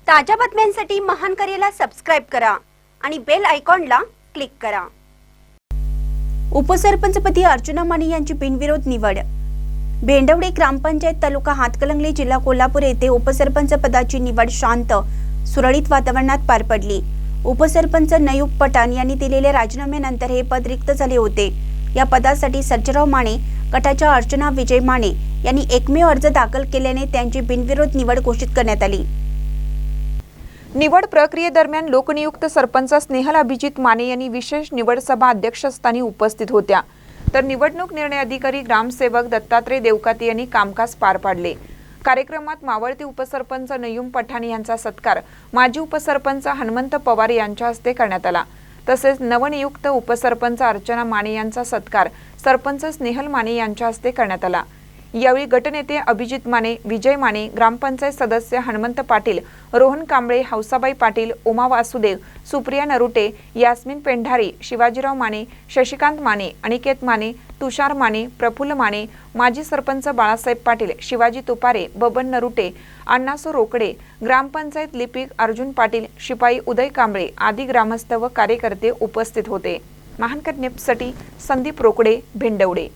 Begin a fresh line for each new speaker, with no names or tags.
ताज्या बातम्यांसाठी महान करेला सबस्क्राइब करा आणि बेल आयकॉनला क्लिक करा। उपसरपंचपदी अर्चना माने यांची बिनविरोध निवड। भेंडवडे ग्रामपंचायत तालुका हातकणंगले जिल्हा कोल्हापूर येथे उपसरपंच पदाची निवड शांत सुरळीत वातावरणात पार पडली। उपसरपंच नयूब पठाण यांनी दिलेल्या राजीनाम्यानंतर हे पद रिक्त झाले होते। या पदासाठी सर्जेराव माने गटाच्या अर्चना विजय माने यांनी एकमेव अर्ज दाखल केल्याने त्यांची बिनविरोध निवड घोषित करण्यात आली।
निवड प्रक्रियेदरम्यान लोकनियुक्त सरपंच स्नेहल अभिजित माने यांनी विशेष निवड सभा अध्यक्षस्थानी उपस्थित होत्या, तर निवडणूक निर्णय अधिकारी ग्रामसेवक दत्तात्रय देवकाते यांनी कामकाज पार पाडले। कार्यक्रमात मावळते उपसरपंच नयूब पठाण यांचा सत्कार माजी उपसरपंच हनुमंत पवार यांच्या हस्ते करण्यात आला। तसेच नवनियुक्त उपसरपंच अर्चना माने यांचा सत्कार सरपंच स्नेहल माने यांच्या हस्ते करण्यात आला। यावेळी गटनेते अभिजित माने, विजय माने, ग्रामपंचायत सदस्य हनुमंत पाटील, रोहन कांबळे, हौसाबाई पाटील, उमा वासुदेव, सुप्रिया नरुटे, यास्मिन पेंढारी, शिवाजीराव माने, शशिकांत माने, अनिकेत माने, तुषार माने, प्रफुल्ल माने, माजी सरपंच बाळासाहेब पाटील, शिवाजी तुपारे, बबन नरुटे, अण्णासो रोकडे, ग्रामपंचायत लिपिक अर्जुन पाटील, शिपाई उदय कांबळे आदी ग्रामस्थ व कार्यकर्ते उपस्थित होते। महान न्यूजसाठी संदीप रोकडे, भेंडवडे।